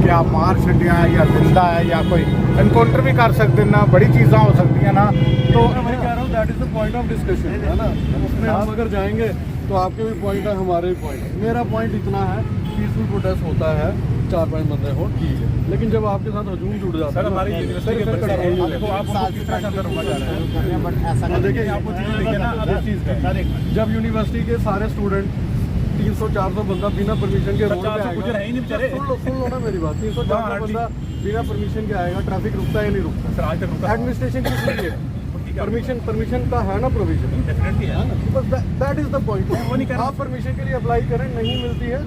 या मार छड़िया या जिंदा है या कोई एनकाउंटर भी कर सकते ना, बड़ी चीज़ें हो सकती हैं ना। तो मैं कह रहा हूँ that is the point of discussion, है ना। उसमें हम अगर जाएंगे तो आपके भी पॉइंट है, हमारे भी पॉइंट है। मेरा पॉइंट इतना है, पीसफुल प्रोटेस्ट होता है, 4-5 बंदे हो ठीक है, लेकिन जब आपके साथ हजूम जुड़ जाता है, हमारी यूनिवर्सिटी के बच्चे देखो आप किस तरह से अंदर रुका जा रहा है, बट ऐसा देखिए आपको चीज़ देखिए ना, अब चीज़ का जब यूनिवर्सिटी के सारे स्टूडेंट 300-400 बंदा बिना परमिशन के रोड पे आएगा, सुन लो ना मेरी बात, 300-400 बंदा बिना परमिशन के आएगा, ट्रैफिक रुकता है या नहीं रुकता? आज तक रुका। एडमिनिस्ट्रेशन की चीज़ है, परमिशन का है ना प्रोविजन, डेफिनेटली है ना, बस दैट इज द पॉइंट। आप परमिशन के लिए अप्लाई करें, नहीं मिलती है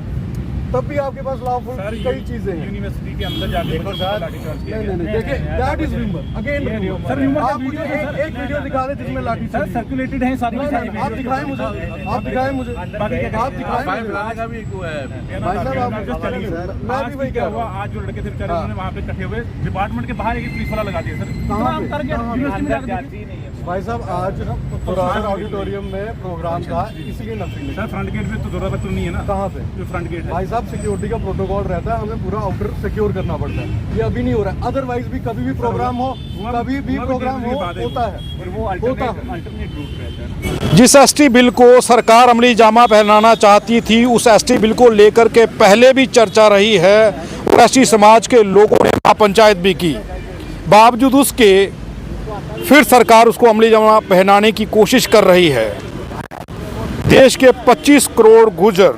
तब भी आपके पास लॉफुल कई चीजें हैं। यूनिवर्सिटी के अंदर जाके देखो सर, नहीं देखिए that is rumour again. Sir आप मुझे एक वीडियो दिखा दें जिसमें लाठी सर सर्कुलेटेड है सारी। आप दिखाएं मुझे, आप दिखाएं मुझे, आप दिखाएं। भाई साहब आप, मैं भी वही कह रहा हूँ, आज जो लड़के थे बेचारे उन्होंने वहाँ पे इकट्ठे हुए, डिपार्टमेंट के बाहर एक पुलिस वाला लगा दिया सर। भाई साहब आज पुराने ऑडिटोरियम में प्रोग्राम था, इसलिए नफरी सर फ्रंट गेट पे तो जरूरत तो नहीं है ना। कहाँ पे जो फ्रंट गेट है भाई साहब, सिक्योरिटी का प्रोटोकॉल रहता है, हमें पूरा आउटर सिक्योर करना पड़ता है, ये अभी नहीं हो रहा है। अदरवाइज भी कभी भी प्रोग्राम हो, कभी भी प्रोग्राम हो होता है। जिस एसटी बिल को सरकार अमली जामा पहनाना चाहती थी, उस एसटी बिल को लेकर के पहले भी चर्चा रही है और एसटी समाज के लोगों ने महापंचायत भी की। बावजूद उसके फिर सरकार उसको अमली जामा पहनाने की कोशिश कर रही है। देश के 25 करोड़ गुर्जर,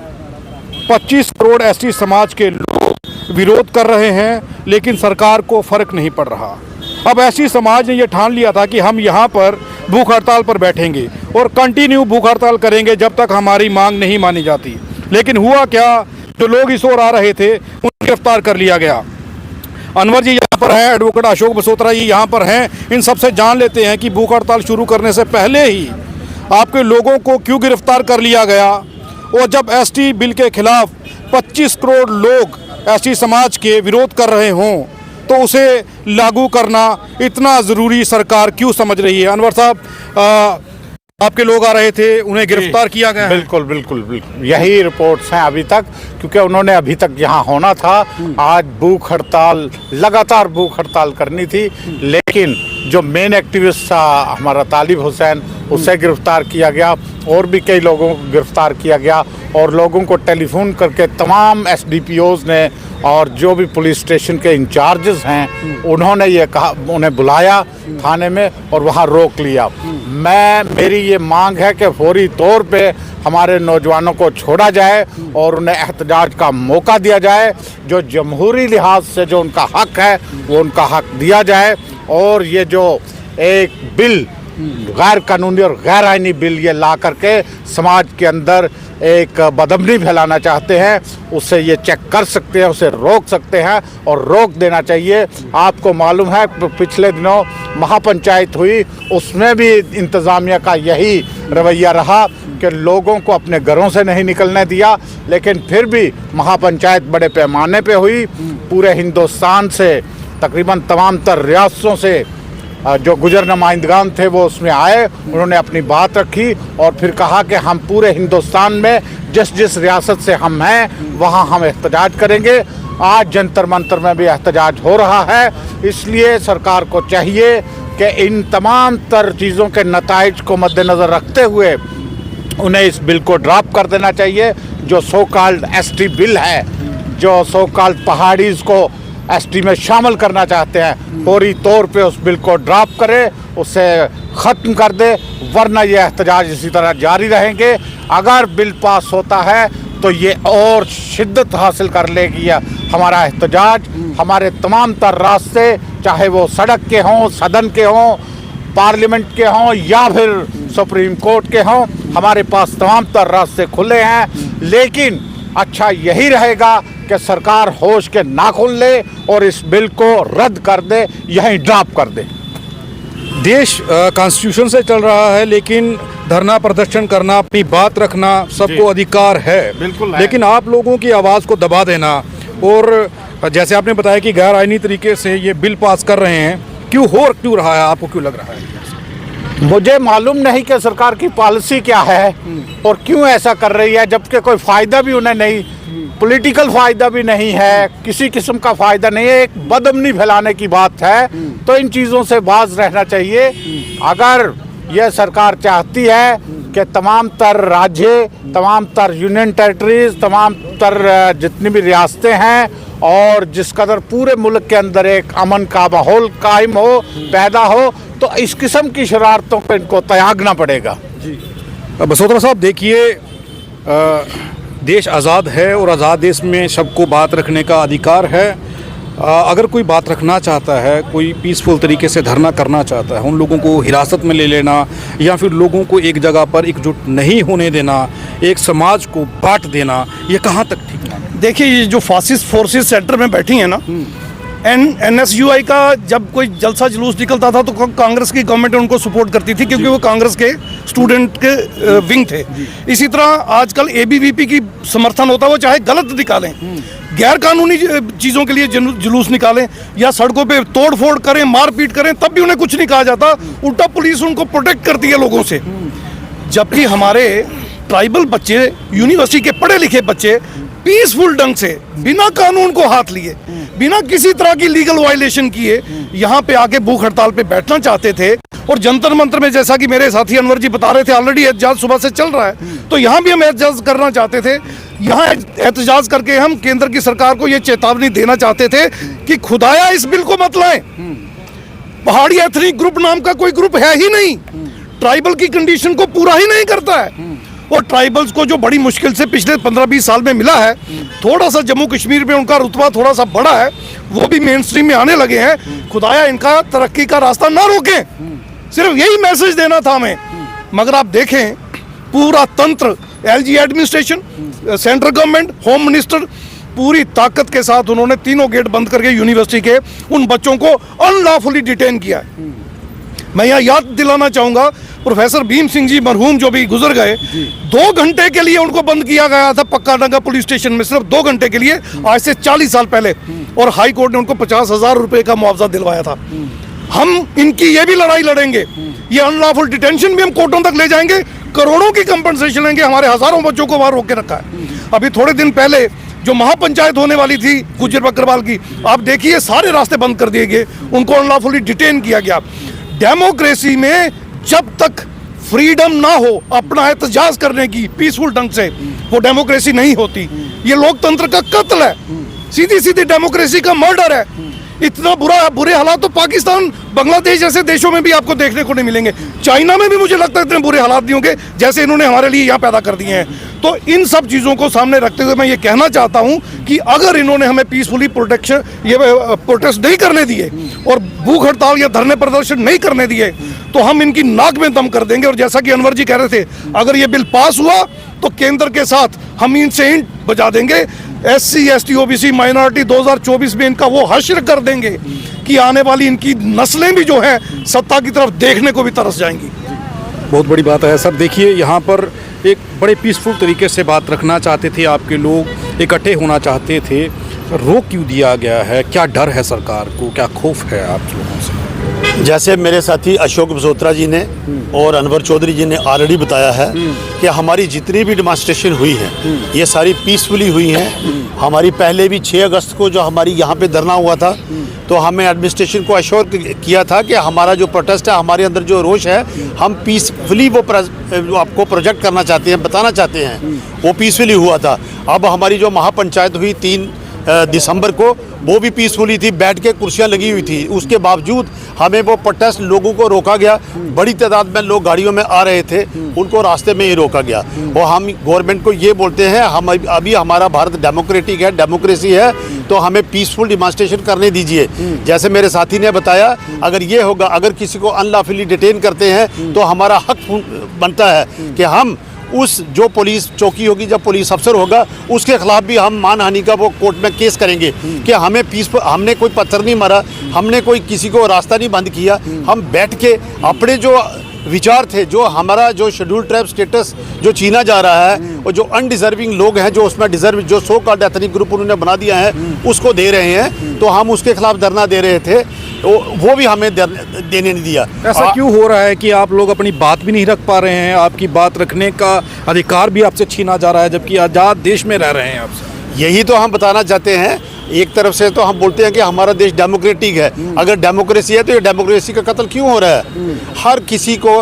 25 करोड़ एसटी समाज के लोग विरोध कर रहे हैं, लेकिन सरकार को फर्क नहीं पड़ रहा। अब एसटी समाज ने यह ठान लिया था कि हम यहाँ पर भूख हड़ताल पर बैठेंगे और कंटिन्यू भूख हड़ताल करेंगे जब तक हमारी मांग नहीं मानी जाती। लेकिन हुआ क्या, जो लोग इस ओर आ रहे थे उन्हें गिरफ्तार कर लिया गया। अनवर जी यहाँ पर हैं, एडवोकेट अशोक बसोत्रा जी यहाँ पर हैं। इन सबसे जान लेते हैं कि भूख हड़ताल शुरू करने से पहले ही आपके लोगों को क्यों गिरफ्तार कर लिया गया, और जब एसटी बिल के खिलाफ 25 करोड़ लोग एसटी समाज के विरोध कर रहे हों तो उसे लागू करना इतना ज़रूरी सरकार क्यों समझ रही है। अनवर साहब, आपके लोग आ रहे थे, उन्हें गिरफ्तार किया गया? बिल्कुल बिल्कुल बिल्कुल यही रिपोर्ट्स हैं अभी तक, क्योंकि उन्होंने अभी तक यहाँ होना था। आज भूख हड़ताल, लगातार भूख हड़ताल करनी थी, लेकिन जो मेन एक्टिविस्ट था हमारा तालिब हुसैन, उसे गिरफ्तार किया गया और भी कई लोगों को गिरफ्तार किया गया। और लोगों को टेलीफोन करके तमाम एसडीपीओज़ ने और जो भी पुलिस स्टेशन के इंचार्जेस हैं उन्होंने ये कहा, उन्हें बुलाया थाने में और वहाँ रोक लिया। मेरी ये मांग है कि फौरी तौर पे हमारे नौजवानों को छोड़ा जाए और उन्हें एहतजाज का मौका दिया जाए। जो जमहूरी लिहाज से जो उनका हक है वो उनका हक दिया जाए। और ये जो एक बिल, गैर कानूनी और गैर आईनी बिल ये ला करके समाज के अंदर एक बदअमनी फैलाना चाहते हैं, उससे ये चेक कर सकते हैं, उसे रोक सकते हैं और रोक देना चाहिए। आपको मालूम है पिछले दिनों महापंचायत हुई, उसमें भी इंतज़ामिया का यही रवैया रहा कि लोगों को अपने घरों से नहीं निकलने दिया, लेकिन फिर भी महापंचायत बड़े पैमाने पे हुई। पूरे हिंदुस्तान से तकरीबन तमाम तर रियासतों से जो गुजर नुमाइंदगान थे वो उसमें आए, उन्होंने अपनी बात रखी और फिर कहा कि हम पूरे हिंदुस्तान में जिस जिस रियासत से हम हैं वहाँ हम एहतजाज करेंगे। आज जंतर मंतर में भी एहतजाज हो रहा है। इसलिए सरकार को चाहिए कि इन तमाम तर चीज़ों के नताइज को मद्देनज़र रखते हुए उन्हें इस बिल को ड्रॉप कर देना चाहिए। जो सो कॉल्ड एसटी बिल है, जो सो कॉल्ड पहाड़ीज़ को एसटी में शामिल करना चाहते हैं, फौरी तौर पे उस बिल को ड्रॉप करे, उसे ख़त्म कर दे, वरना ये एहतजाज इसी तरह जारी रहेंगे। अगर बिल पास होता है तो ये और शिद्दत हासिल कर लेगी हमारा एहतजाज। हमारे तमाम तर रास्ते, चाहे वो सड़क के हों, सदन के हों, पार्लियामेंट के हों या फिर सुप्रीम कोर्ट के हों, हमारे पास तमाम तर रास्ते खुले हैं। लेकिन अच्छा यही रहेगा कि सरकार होश के नाखून ले और इस बिल को रद्द कर दे, यहीं ड्रॉप कर दे। देश कॉन्स्टिट्यूशन से चल रहा है, लेकिन धरना प्रदर्शन करना, अपनी बात रखना सबको अधिकार है, बिल्कुल है। लेकिन आप लोगों की आवाज़ को दबा देना और जैसे आपने बताया कि गैर आईनी तरीके से ये बिल पास कर रहे हैं, क्यों रहा है, आपको क्यों लग रहा है? मुझे मालूम नहीं कि सरकार की पॉलिसी क्या है और क्यों ऐसा कर रही है, जबकि कोई फ़ायदा भी उन्हें नहीं पॉलिटिकल फायदा भी नहीं है, किसी किस्म का फायदा नहीं है, एक बदअमनी फैलाने की बात है। तो इन चीज़ों से बाज रहना चाहिए। अगर यह सरकार चाहती है कि तमाम तर राज्य, तमाम तर यूनियन टेरिटरीज, तमाम तर जितनी भी रियासतें हैं और जिस कदर पूरे मुल्क के अंदर एक अमन का माहौल कायम हो, पैदा हो, तो इस किस्म की शरारतों को इनको त्यागना पड़ेगा। जी बसोत्रा साहब, देखिए देश आज़ाद है और आज़ाद देश में सबको बात रखने का अधिकार है। अगर कोई बात रखना चाहता है, कोई पीसफुल तरीके से धरना करना चाहता है, उन लोगों को हिरासत में ले लेना या फिर लोगों को एक जगह पर एकजुट नहीं होने देना, एक समाज को बांट देना, ये कहाँ तक ठीक है? देखिए, ये जो फासिस्ट फोर्सेस सेंटर में बैठी हैं ना, NSUI का जब कोई जलसा जुलूस निकलता था तो कांग्रेस की गवर्नमेंट उनको सपोर्ट करती थी क्योंकि वो कांग्रेस के स्टूडेंट के विंग थे। इसी तरह आजकल ABVP की समर्थन होता है, वो चाहे गलत निकालें, गैर कानूनी चीज़ों के लिए जुलूस निकालें या सड़कों पे तोड़ फोड़ करें, मारपीट करें, तब भी उन्हें कुछ नहीं कहा जाता। उल्टा पुलिस उनको प्रोटेक्ट करती है लोगों से। जबकि हमारे ट्राइबल बच्चे, यूनिवर्सिटी के पढ़े लिखे बच्चे पीसफुल ढंग से बिना कानून को हाथ लिए, बिना किसी तरह की लीगल वायलेशन किए यहाँ पे आके भूख हड़ताल पे बैठना चाहते थे। और जंतर मंतर में, जैसा कि मेरे साथी अनवर जी बता रहे थे, ऑलरेडी एहतजाज सुबह से चल रहा है, तो यहाँ भी हम एहतजाज करना चाहते थे। यहाँ एहतजाज करके हम केंद्र की सरकार को ये चेतावनी देना चाहते थे कि खुदाया इस बिल को मत लाएं। पहाड़ी एथनिक ग्रुप नाम का कोई ग्रुप है ही नहीं, ट्राइबल की कंडीशन को पूरा ही नहीं करता है। और ट्राइबल्स को जो बड़ी मुश्किल से पिछले 15-20 साल में मिला है, थोड़ा सा जम्मू कश्मीर में उनका रुतबा थोड़ा सा बड़ा है, वो भी मेन स्ट्रीम में आने लगे हैं। खुदाया इनका तरक्की का रास्ता ना रोकें, सिर्फ यही मैसेज देना था हमें। मगर आप देखें, पूरा तंत्र, LG administration, central government, home minister, पूरी ताकत के साथ उन्होंने तीनों गेट बंद करके यूनिवर्सिटी के उन बच्चों को अनलॉफुली डिटेन किया है। मैं यहाँ याद दिलाना चाहूँगा, प्रोफेसर भीम सिंह जी मरहूम जो भी गुजर गए, 2 घंटे के लिए उनको बंद किया गया था पक्का डंगा पुलिस स्टेशन में, सिर्फ 2 घंटे के लिए, आज से 40 साल पहले। और हाई कोर्ट ने उनको 50,000 रुपए का मुआवजा दिलवाया था। हम इनकी ये भी लड़ाई लड़ेंगे, ये अनलॉफुल डिटेंशन भी हम कोर्टों तक ले जाएंगे, करोड़ों की कंपनसेशन लेंगे। हमारे हजारों बच्चों को वहां रोक के रखा है। अभी थोड़े दिन पहले जो महापंचायत होने वाली थी गुज्जर बकरवाल की, आप देखिए सारे रास्ते बंद कर दिए गए, उनको अनलॉफुली डिटेन किया गया। डेमोक्रेसी में जब तक फ्रीडम ना हो अपना एहतजाज करने की पीसफुल ढंग से, वो डेमोक्रेसी नहीं होती। ये लोकतंत्र का कत्ल है, सीधी सीधी डेमोक्रेसी का मर्डर है। इतना बुरे हालात तो पाकिस्तान, बांग्लादेश जैसे देशों में भी आपको देखने को नहीं मिलेंगे। चाइना में भी मुझे लगता है इतने बुरे हालात नहीं होंगे जैसे इन्होंने हमारे लिए यहाँ पैदा कर दिए हैं। तो इन सब चीज़ों को सामने रखते हुए मैं ये कहना चाहता हूँ कि अगर इन्होंने हमें पीसफुली प्रोटेस्ट नहीं करने दिए और भूख हड़ताल या धरने प्रदर्शन नहीं करने दिए, तो हम इनकी नाक में दम कर देंगे। और जैसा कि अनवर जी कह रहे थे, अगर ये बिल पास हुआ तो केंद्र के साथ हम इनसे इंट बजा देंगे। SC ST OBC माइनॉरिटी 2024 में इनका वो हश्र कर देंगे कि आने वाली इनकी नस्लें भी जो हैं सत्ता की तरफ देखने को भी तरस जाएंगी। बहुत बड़ी बात है सर। देखिए, यहाँ पर एक बड़े पीसफुल तरीके से बात रखना चाहते थे, आपके लोग इकट्ठे होना चाहते थे, रोक क्यों दिया गया है? क्या डर है सरकार को, क्या खौफ है आप लोगों से? जैसे मेरे साथी अशोक बसोत्रा जी ने और अनवर चौधरी जी ने ऑलरेडी बताया है कि हमारी जितनी भी डेमोन्स्ट्रेशन हुई है ये सारी पीसफुली हुई हैं। हमारी पहले भी 6 अगस्त को जो हमारी यहाँ पे धरना हुआ था, तो हमें एडमिनिस्ट्रेशन को अश्योर किया था कि हमारा जो प्रोटेस्ट है, हमारे अंदर जो रोष है, हम पीसफुली वो आपको प्रोजेक्ट करना चाहते हैं, बताना चाहते हैं, वो पीसफुली हुआ था। अब हमारी जो महापंचायत हुई 3 दिसंबर को, वो भी पीसफुली थी, बैठ के कुर्सियां लगी हुई थी। उसके बावजूद हमें वो प्रोटेस्ट लोगों को रोका गया। बड़ी तादाद में लोग गाड़ियों में आ रहे थे, उनको रास्ते में ही रोका गया। और हम गवर्नमेंट को ये बोलते हैं, हम अभी हमारा भारत डेमोक्रेटिक है, डेमोक्रेसी है, तो हमें पीसफुल डिमॉन्स्ट्रेशन करने दीजिए। जैसे मेरे साथी ने बताया, अगर ये होगा, अगर किसी को अनलॉफुली डिटेन करते हैं तो हमारा हक बनता है कि हम उस जो पुलिस चौकी होगी, जब पुलिस अफसर होगा, उसके खिलाफ भी हम मानहानि का वो कोर्ट में केस करेंगे कि हमें पीसफुल, हमने कोई पत्थर नहीं मारा, हमने कोई किसी को रास्ता नहीं बंद किया। हम बैठ के अपने जो विचार थे, जो हमारा जो शेड्यूल ट्राइब स्टेटस जो छीना जा रहा है, और जो अनडिजर्विंग लोग हैं, जो उसमें डिजर्व, जो सो कॉल्ड एथनिक ग्रुप उन्होंने बना दिया है, उसको दे रहे हैं, तो हम उसके खिलाफ धरना दे रहे थे, वो भी हमें देने नहीं दिया। ऐसा क्यों हो रहा है कि आप लोग अपनी बात भी नहीं रख पा रहे हैं? आपकी बात रखने का अधिकार भी आपसे छीना जा रहा है, जबकि आज़ाद देश में रह रहे हैं आप। यही तो हम बताना चाहते हैं। एक तरफ से तो हम बोलते हैं कि हमारा देश डेमोक्रेटिक है, अगर डेमोक्रेसी है तो ये डेमोक्रेसी का कत्ल क्यों हो रहा है? हर किसी को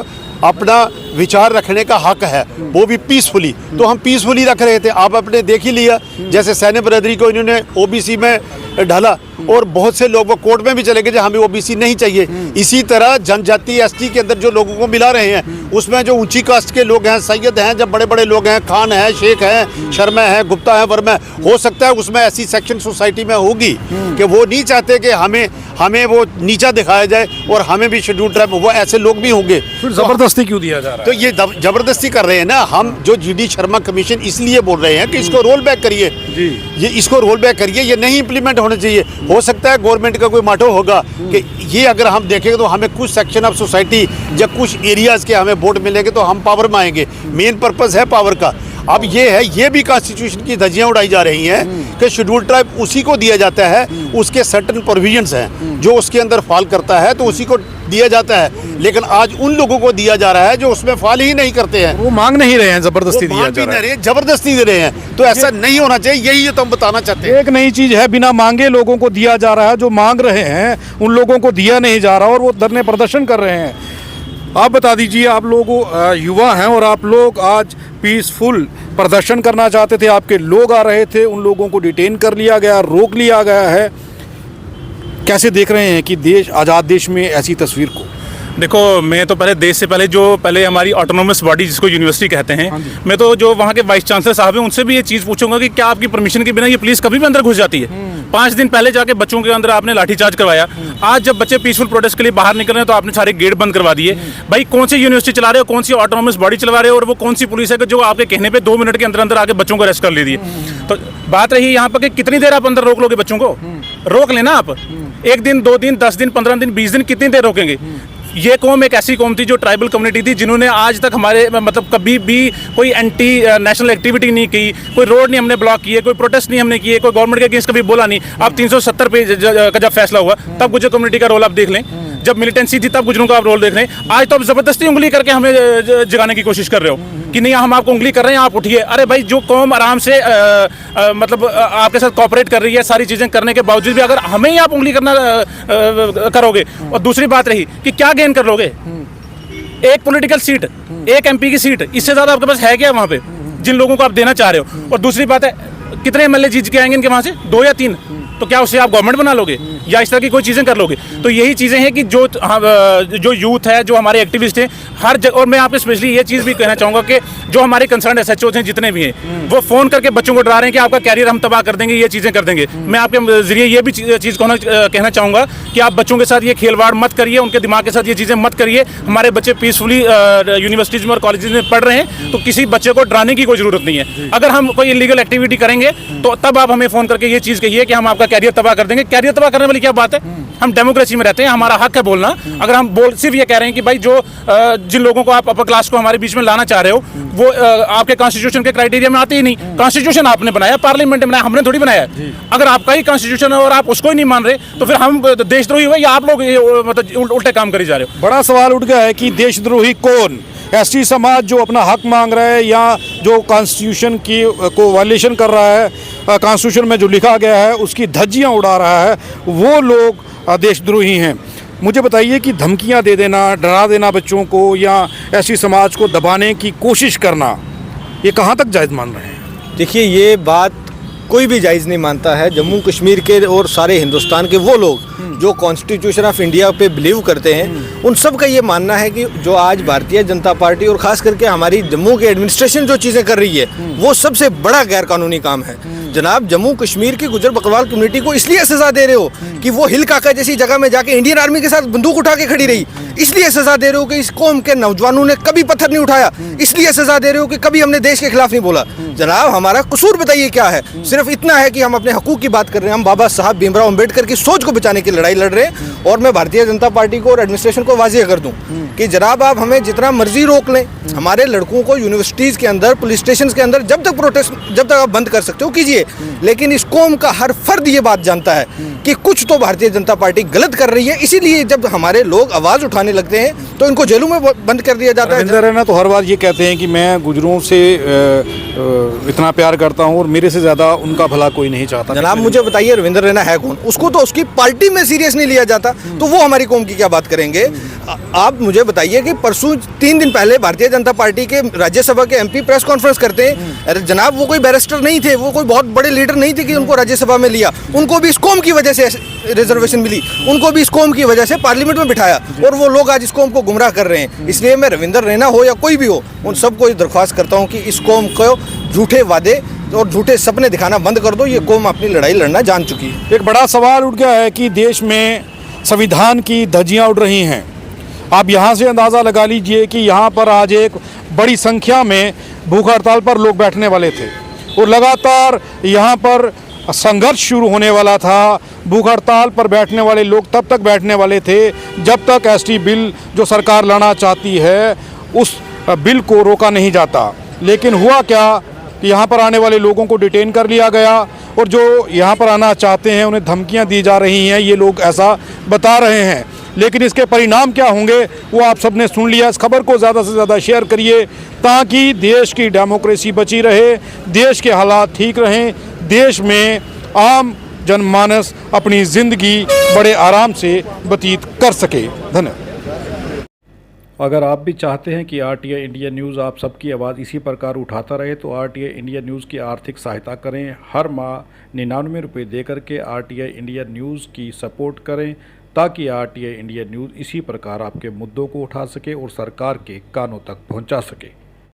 अपना विचार रखने का हक है, वो भी पीसफुली। तो हम पीसफुली रख रहे थे। आप अपने देख ही लिया, जैसे सैन्य बरादरी को इन्होंने ओबीसी में ढाला और बहुत से लोग वो कोर्ट में भी चले गए जो हमें ओबीसी नहीं चाहिए। इसी तरह जनजाति एसटी के अंदर जो लोगों को मिला रहे हैं, उसमें जो ऊंची कास्ट के लोग हैं, सैयद हैं, जब बड़े बड़े लोग हैं, खान है, शेख हैं, शर्मा है, गुप्ता है, वर्मा है, हो सकता है उसमें ऐसी सेक्शन सोसाइटी में होगी कि वो नहीं चाहते कि हमें वो नीचा दिखाया जाए और हमें भी शेड्यूल ट्राइब, वो ऐसे लोग भी होंगे। फिर जबरदस्ती क्यों दिया जा रहा है? तो ये जबरदस्ती कर रहे हैं ना। हम जो जीडी शर्मा कमीशन इसलिए बोल रहे हैं कि इसको रोल बैक करिए जी, ये इसको रोल बैक करिए, ये नहीं इम्प्लीमेंट होना चाहिए। हो सकता है गवर्नमेंट का कोई मोटो होगा कि ये अगर हम देखेंगे तो हमें कुछ सेक्शन ऑफ सोसाइटी या कुछ एरियाज के हमें वोट मिलेंगे तो हम पावर में आएंगे। मेन पर्पस है पावर का। अब ये है, ये भी कॉन्स्टिट्यूशन की धज्जियां उड़ाई जा रही हैं कि शेड्यूल ट्राइब उसी को दिया जाता है, उसके सर्टेन प्रोविजंस हैं जो उसके अंदर फॉल करता है तो उसी को दिया जाता है। लेकिन आज उन लोगों को दिया जा रहा है जो उसमें फॉल ही नहीं करते हैं। वो मांग नहीं रहे हैं, जबरदस्ती दिया जा रहा है। जबरदस्ती दे रहे हैं, तो ऐसा नहीं होना चाहिए। यही तो हम बताना चाहते हैं। एक नई चीज है, बिना मांगे लोगों को दिया जा रहा है। जो मांग रहे हैं उन लोगों को दिया नहीं जा रहा और वो धरने प्रदर्शन कर रहे हैं। आप बता दीजिए, आप लोग युवा हैं और आप लोग आज पीसफुल प्रदर्शन करना चाहते थे, आपके लोग आ रहे थे, उन लोगों को डिटेन कर लिया गया, रोक लिया गया है। कैसे देख रहे हैं कि देश, आज़ाद देश में ऐसी तस्वीर को? देखो, मैं तो पहले देश से पहले हमारी ऑटोनोमस बॉडी जिसको यूनिवर्सिटी कहते हैं, मैं तो जो वहाँ के वाइस चांसलर साहब हैं उनसे भी ये चीज़ पूछूंगा कि क्या आपकी परमिशन के बिना ये पुलिस कभी भी अंदर घुस जाती है? 5 दिन पहले जाके बच्चों के अंदर आपने लाठीचार्ज करवाया। आज जब बच्चे पीसफुल प्रोटेस्ट के लिए बाहर निकल रहे हैं तो आपने सारे गेट बंद करवा दिए। भाई, कौन सी यूनिवर्सिटी चला रहे हो, कौन सी ऑटोनोमस बॉडी चला रहे हो और वो कौन सी पुलिस है कि जो आपके कहने पे 2 मिनट के अंदर अंदर आके बच्चों को अरेस्ट कर ले दिए? तो बात रही यहाँ पर कि कितनी देर आप अंदर रोक लोगे बच्चों को? रोक लेना आप। 1 दिन, 2 दिन, 10 दिन, 15 दिन, 20 दिन, कितनी देर रोकेंगे? ये कौम एक ऐसी कौम थी जो ट्राइबल कम्युनिटी थी, जिन्होंने आज तक हमारे मतलब कभी भी कोई एंटी नेशनल एक्टिविटी नहीं की, कोई रोड नहीं हमने ब्लॉक किए, कोई प्रोटेस्ट नहीं हमने किए, कोई गवर्नमेंट के अगेंस्ट कभी बोला नहीं। अब 370 पे का जब फैसला हुआ तब गुजर कम्युनिटी का रोल आप देख लें, जब मिलिटेंसी थी तब गुजरों का आप रोल देख लें। आज तो आप जबरदस्ती उंगली करके हमें जगाने की कोशिश कर रहे हो कि नहीं हम आपको उंगली कर रहे हैं, आप उठिए। अरे भाई, जो कौम आराम से मतलब आपके साथ कोऑपरेट कर रही है, सारी चीज़ें करने के बावजूद भी अगर हमें ही आप उंगली करना करोगे। और दूसरी बात रही कि क्या गेन कर लोगे? एक पॉलिटिकल सीट, एक एमपी की सीट, इससे ज़्यादा आपके पास है क्या वहाँ पे जिन लोगों को आप देना चाह रहे हो? और दूसरी बात है, कितने एमएलए जीत के आएंगे इनके वहाँ से? 2 या 3? तो क्या उससे आप गवर्नमेंट बना लोगे या इस तरह की कोई चीज़ें कर लोगे? तो यही चीज़ें हैं कि जो यूथ है, जो हमारे एक्टिविस्ट हैं हर जगह। और मैं आपको स्पेशली ये चीज़ भी कहना चाहूँगा कि जो हमारे कंसर्न एसएचओ हैं जितने भी हैं, वो फ़ोन करके बच्चों को डरा रहे हैं कि आपका कैरियर हम तबाह कर देंगे, ये चीज़ें कर देंगे। मैं आपके ज़रिए ये भी चीज़ कहना चाहूँगा कि आप बच्चों के साथ ये खेलवाड़ मत करिए, उनके दिमाग के साथ ये चीज़ें मत करिए। हमारे बच्चे पीसफुली यूनिवर्सिटीज़ में और कॉलेजेस में पढ़ रहे हैं, तो किसी बच्चे को डराने की कोई ज़रूरत नहीं है। अगर हम कोई इलीगल एक्टिविटी करेंगे तो तब आप हमें फ़ोन करके ये चीज़ कहिए कि हम आपका कैरियर तबाह कर देंगे। कैरियर तबाह करने वाली क्या बात है? हम डेमोक्रेसी में रहते हैं, हमारा हक है बोलना। अगर हम सिर्फ ये कह रहे हैं कि भाई जो जिन लोगों को आप अपर क्लास को हमारे बीच में लाना चाह रहे हो वो आपके कॉन्स्टिट्यूशन के क्राइटेरिया में आते ही नहीं। कॉन्स्टिट्यूशन आपने बनाया, पार्लियामेंट ने बनाया, हमने थोड़ी बनाया। अगर आपका ही कॉन्स्टिट्यूशन है और आप उसको ही नहीं मान रहे तो फिर हम देशद्रोही हुए या आप लोग मतलब उल्टे काम करी जा रहे हो? बड़ा सवाल उठ गया है कि देशद्रोही कौन? एसटी समाज जो अपना हक मांग रहा है या जो कॉन्स्टिट्यूशन की को वायलेशन कर रहा है, कॉन्स्टिट्यूशन में जो लिखा गया है उसकी धज्जियां उड़ा रहा है, वो लोग देशद्रोही हैं। मुझे बताइए कि धमकियां दे देना, डरा देना बच्चों को या एसटी समाज को दबाने की कोशिश करना, ये कहाँ तक जायज़ मान रहे हैं? देखिए, ये बात कोई भी जायज़ नहीं मानता है। जम्मू कश्मीर के और सारे हिंदुस्तान के वो लोग जो कॉन्स्टिट्यूशन ऑफ इंडिया पे बिलीव करते हैं, उन सब का ये मानना है कि जो आज भारतीय जनता पार्टी और ख़ास करके हमारी जम्मू की एडमिनिस्ट्रेशन जो चीज़ें कर रही है वो सबसे बड़ा गैरकानूनी काम है। जनाब, जम्मू कश्मीर की गुजर बकरवाल कम्युनिटी को इसलिए सज़ा दे रहे हो कि वो हिल काका जैसी जगह में जाके इंडियन आर्मी के साथ बंदूक उठा के खड़ी रही, इसलिए सज़ा दे रहे हो कि इस कौम के नौजवानों ने कभी पत्थर नहीं उठाया, इसलिए सज़ा दे रहे हो कि कभी हमने देश के खिलाफ नहीं बोला। जनाब, हमारा कसूर बताइए क्या है? सिर्फ इतना है कि हम अपने हकूक़ की बात कर रहे हैं, हम बाबा साहब भीमराव अम्बेडकर की सोच को बचाने की लड़ाई लड़ रहे हैं। और मैं भारतीय जनता पार्टी को और एडमिनिस्ट्रेशन को वाज़ेह कर दूं कि जनाब, आप हमें जितना मर्जी रोक लें, हमारे लड़कों को यूनिवर्सिटीज़ के अंदर, पुलिस स्टेशन के अंदर जब तक आप बंद कर सकते हो कीजिए, चाहिए, लेकिन इस कौम का हर फर्द ये बात जानता है कि कुछ तो भारतीय जनता पार्टी गलत कर रही है। इसीलिए जब हमारे लोग आवाज़ उठाने लगते हैं तो इनको जेलों में बंद कर दिया जाता है। रविंद्र रैना तो हर बार ये कहते हैं कि मैं गुजरों से इतना प्यार करता हूँ और मेरे से ज़्यादा उनका भला कोई नहीं चाहता। जनाब मुझे बताइए रविंद्र रैना है कौन? उसको तो उसकी पार्टी में सीरियस नहीं लिया जाता, तो वो हमारी कौम की क्या बात करेंगे? आप मुझे बताइए कि परसों 3 दिन पहले भारतीय जनता पार्टी के राज्यसभा के एमपी प्रेस कॉन्फ्रेंस करते हैं। अरे जनाब वो कोई बैरिस्टर नहीं थे, वो कोई बहुत बड़े लीडर नहीं थे कि उनको राज्यसभा में लिया। उनको भी इस कौम की वजह से रिजर्वेशन मिली, उनको भी इस कौम की वजह से पार्लियामेंट में बिठाया, और वो लोग आज इस कौम को गुमराह कर रहे हैं। इसलिए मैं रविंद्र रैना हो या कोई भी हो, उन सबको ये दरख्वास्त करता हूँ कि इस कौम को झूठे वादे और झूठे सपने दिखाना बंद कर दो। ये कौम अपनी लड़ाई लड़ना जान चुकी है। एक बड़ा सवाल उठ गया है कि देश में संविधान की धज्जियां उड़ रही हैं। आप यहाँ से अंदाज़ा लगा लीजिए कि यहाँ पर आज एक बड़ी संख्या में भूख हड़ताल पर लोग बैठने वाले थे और लगातार यहाँ पर संघर्ष शुरू होने वाला था। भूख हड़ताल पर बैठने वाले लोग तब तक बैठने वाले थे जब तक एसटी बिल जो सरकार लाना चाहती है उस बिल को रोका नहीं जाता। लेकिन हुआ क्या कि यहाँ पर आने वाले लोगों को डिटेन कर लिया गया और जो यहाँ पर आना चाहते हैं उन्हें धमकियाँ दी जा रही हैं, ये लोग ऐसा बता रहे हैं। लेकिन इसके परिणाम क्या होंगे वो आप सबने सुन लिया। इस खबर को ज़्यादा से ज़्यादा शेयर करिए ताकि देश की डेमोक्रेसी बची रहे, देश के हालात ठीक रहें, देश में आम जनमानस अपनी ज़िंदगी बड़े आराम से व्यतीत कर सके। धन्यवाद। अगर आप भी चाहते हैं कि RTI इंडिया न्यूज़ आप सबकी आवाज़ इसी प्रकार उठाता रहे तो RTI इंडिया न्यूज़ की आर्थिक सहायता करें। हर माह 99 रुपये दे करके RTI इंडिया न्यूज़ की सपोर्ट करें ताकि RTI इंडिया न्यूज़ इसी प्रकार आपके मुद्दों को उठा सके और सरकार के कानों तक पहुंचा सके।